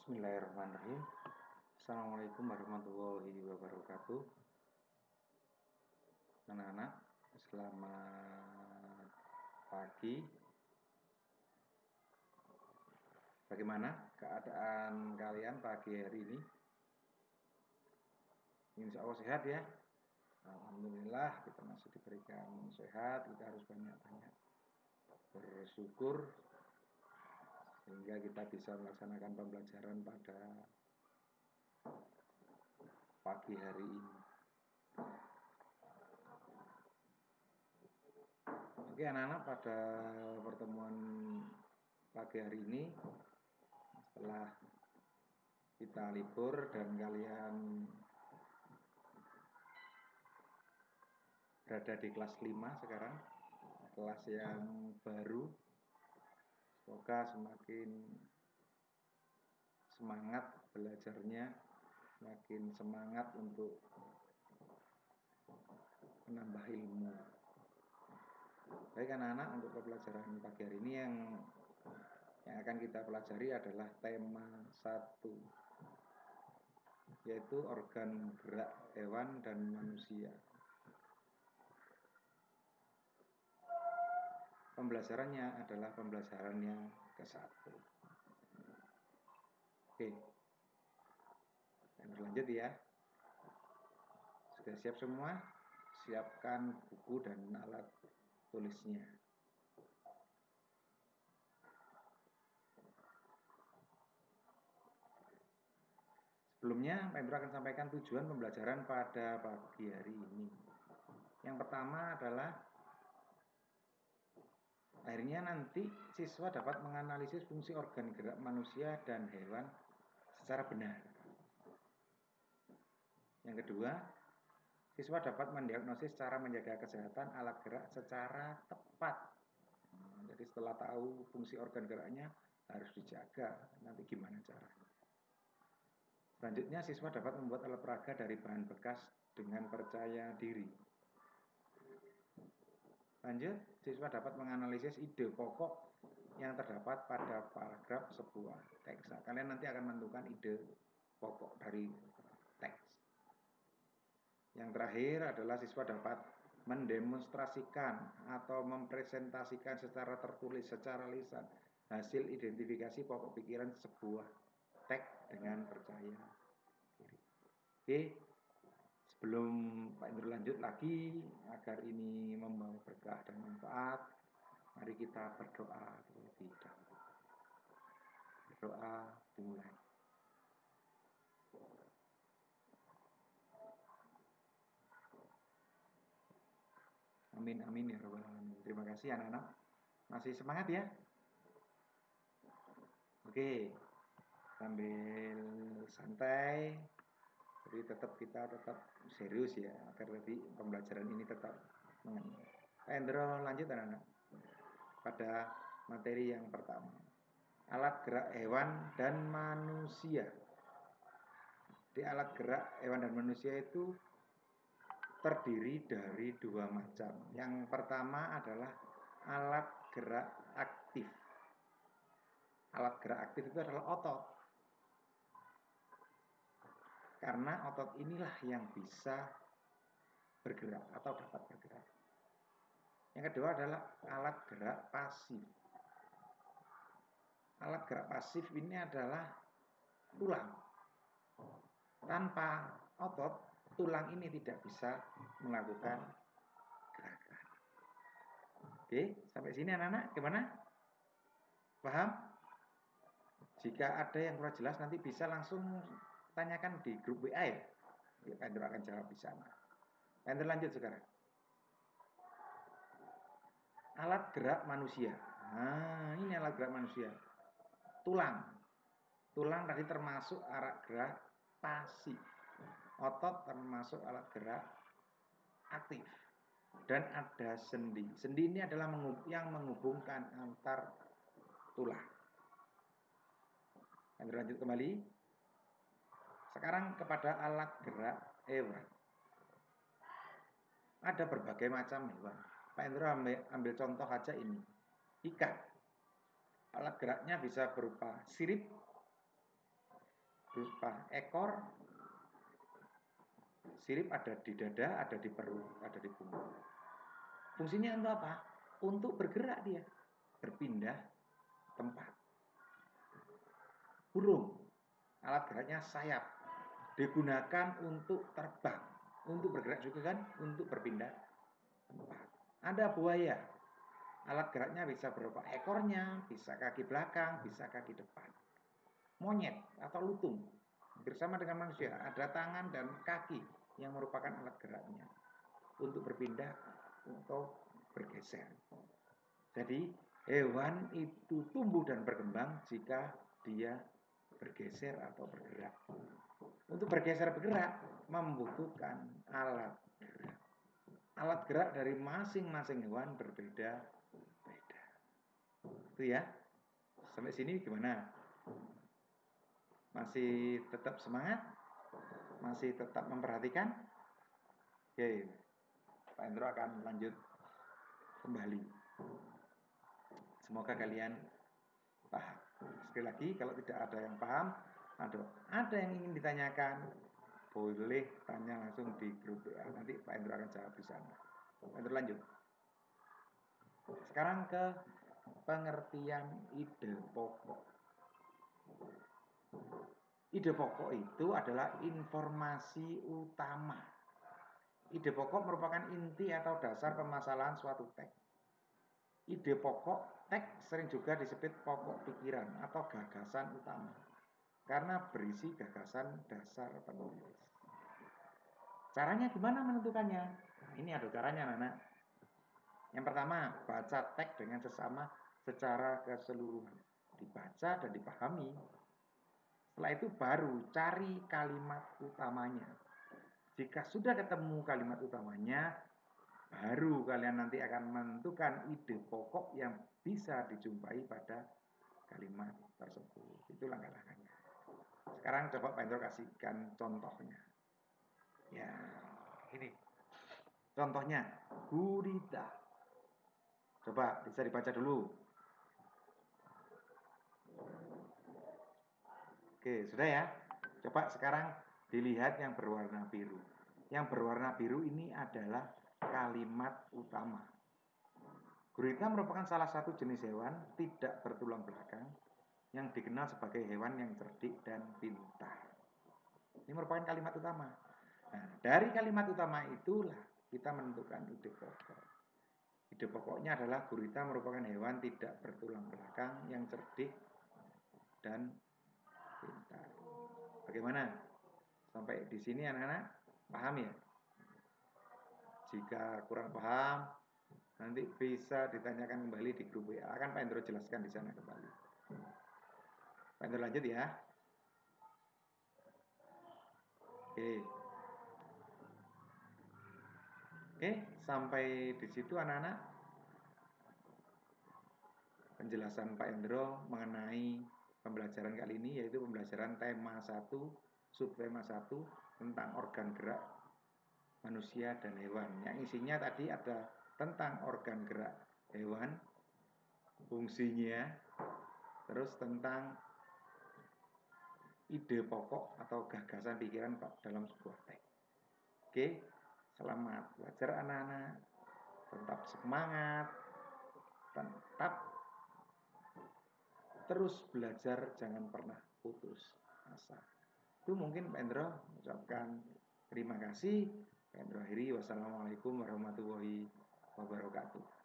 Bismillahirrahmanirrahim. Assalamualaikum warahmatullahi wabarakatuh. Anak-anak, selamat pagi. Bagaimana keadaan kalian pagi hari ini? Insya Allah sehat ya. Alhamdulillah kita masih diberikan sehat. Kita harus banyak-banyak bersyukur sehingga kita bisa melaksanakan pembelajaran pada pagi hari ini. Oke anak-anak, pada pertemuan pagi hari ini setelah kita libur dan kalian berada di kelas 5 sekarang, kelas yang baru. Semoga semakin semangat belajarnya, semakin semangat untuk menambah ilmu. Baik anak-anak, untuk pembelajaran pagi hari ini yang akan kita pelajari adalah tema 1, yaitu organ gerak hewan dan manusia. Pembelajarannya adalah pembelajaran yang ke-1. Oke, dan berlanjut ya. Sudah siap semua? Siapkan buku dan alat tulisnya. Sebelumnya, Pak Indro akan sampaikan tujuan pembelajaran pada pagi hari ini. Yang pertama adalah akhirnya nanti siswa dapat menganalisis fungsi organ gerak manusia dan hewan secara benar. Yang kedua, siswa dapat mendiagnosis cara menjaga kesehatan alat gerak secara tepat. Jadi setelah tahu fungsi organ geraknya harus dijaga, nanti gimana caranya. Selanjutnya, siswa dapat membuat alat peraga dari bahan bekas dengan percaya diri. Lanjut, siswa dapat menganalisis ide pokok yang terdapat pada paragraf sebuah teks. Nah, kalian nanti akan menentukan ide pokok dari teks. Yang terakhir adalah siswa dapat mendemonstrasikan atau mempresentasikan secara tertulis, secara lisan, hasil identifikasi pokok pikiran sebuah teks dengan percaya diri. Oke. Sebelum Pak Indro lanjut lagi, agar ini membawa berkah dan manfaat, mari kita berdoa terlebih dahulu. Berdoa dimulai. Amin, amin ya rabbal alamin. Terima kasih anak-anak. Masih semangat ya? Oke, sambil santai. Jadi kita tetap serius ya, agar lebih pembelajaran ini tetap mengenal. Pak Indro lanjut anak-anak pada materi yang pertama, alat gerak hewan dan manusia. Di alat gerak hewan dan manusia itu terdiri dari 2 macam. Yang pertama adalah alat gerak aktif. Alat gerak aktif itu adalah otot. Karena otot inilah yang bisa bergerak atau dapat bergerak. Yang kedua adalah alat gerak pasif. Alat gerak pasif ini adalah tulang. Tanpa otot, tulang ini tidak bisa melakukan gerakan. Oke, sampai sini anak-anak gimana? Paham? Jika ada yang kurang jelas nanti bisa langsung tanyakan di grup WA ya. Pak Indro akan jawab di sana. Pak Indro lanjut sekarang. Alat gerak manusia. Nah, ini alat gerak manusia. Tulang. Tulang tadi termasuk alat gerak pasif. Otot termasuk alat gerak aktif. Dan ada sendi. Sendi ini adalah yang menghubungkan antar tulang. Lanjut kembali. Sekarang kepada alat gerak hewan. Ada berbagai macam hewan. Pak Indro ambil contoh aja ini. Ikan. Alat geraknya bisa berupa sirip, berupa ekor, sirip ada di dada, ada di perut, ada di punggung. Fungsinya untuk apa? Untuk bergerak dia, berpindah tempat. Burung, alat geraknya sayap, digunakan untuk terbang, untuk bergerak juga kan, untuk berpindah tempat. Ada buaya, alat geraknya bisa berupa ekornya, bisa kaki belakang, bisa kaki depan. Monyet atau lutung, bersama dengan manusia, ada tangan dan kaki yang merupakan alat geraknya untuk berpindah atau bergeser. Jadi hewan itu tumbuh dan berkembang jika dia bergeser atau bergerak. Untuk bergeser-bergerak membutuhkan alat gerak. Alat gerak dari masing-masing hewan berbeda-beda. Itu ya. Sampai sini gimana? Masih tetap semangat? Masih tetap memperhatikan? Oke, Pak Endro akan lanjut kembali. Semoga kalian paham. Sekali lagi, kalau tidak ada yang paham, ada yang ingin ditanyakan, boleh tanya langsung di grup WA. Nanti Pak Endro akan jawab di sana. Pak Endro lanjut. Sekarang ke pengertian ide pokok. Ide pokok itu adalah informasi utama. Ide pokok merupakan inti atau dasar permasalahan suatu teks. Ide pokok teks sering juga disebut pokok pikiran atau gagasan utama, karena berisi gagasan dasar penulis. Caranya gimana menentukannya? Nah, ini ada caranya, anak-anak. Yang pertama, baca teks dengan sesama secara keseluruhan. Dibaca dan dipahami. Setelah itu baru cari kalimat utamanya. Jika sudah ketemu kalimat utamanya, baru kalian nanti akan menentukan ide pokok yang bisa dijumpai pada kalimat tersebut. Itu langkah-langkahnya. Sekarang coba Pak Endro kasihkan contohnya. Ya, ini. Contohnya, gurita. Coba bisa dibaca dulu. Oke, sudah ya. Coba sekarang dilihat yang berwarna biru. Yang berwarna biru ini adalah kalimat utama. Gurita merupakan salah satu jenis hewan tidak bertulang belakang yang dikenal sebagai hewan yang cerdik dan pintar. Ini merupakan kalimat utama. Nah, dari kalimat utama itulah kita menentukan ide pokok. Ide pokoknya adalah gurita merupakan hewan tidak bertulang belakang yang cerdik dan pintar. Bagaimana? Sampai di sini anak-anak paham ya? Jika kurang paham, nanti bisa ditanyakan kembali di grup WA. Akan Pak Endro jelaskan di sana kembali. Pak Endro lanjut ya. Oke, sampai di situ anak-anak penjelasan Pak Endro mengenai pembelajaran kali ini, yaitu pembelajaran tema 1, subtema 1 tentang organ gerak manusia dan hewan. Yang isinya tadi ada tentang organ gerak hewan, fungsinya, terus tentang ide pokok atau gagasan pikiran dalam sebuah teks. Oke, selamat belajar anak-anak, tetap semangat, tetap terus belajar, jangan pernah putus asa. Itu mungkin Pak Endro mengucapkan terima kasih. Pak Endro akhiri, wassalamualaikum warahmatullahi wabarakatuh.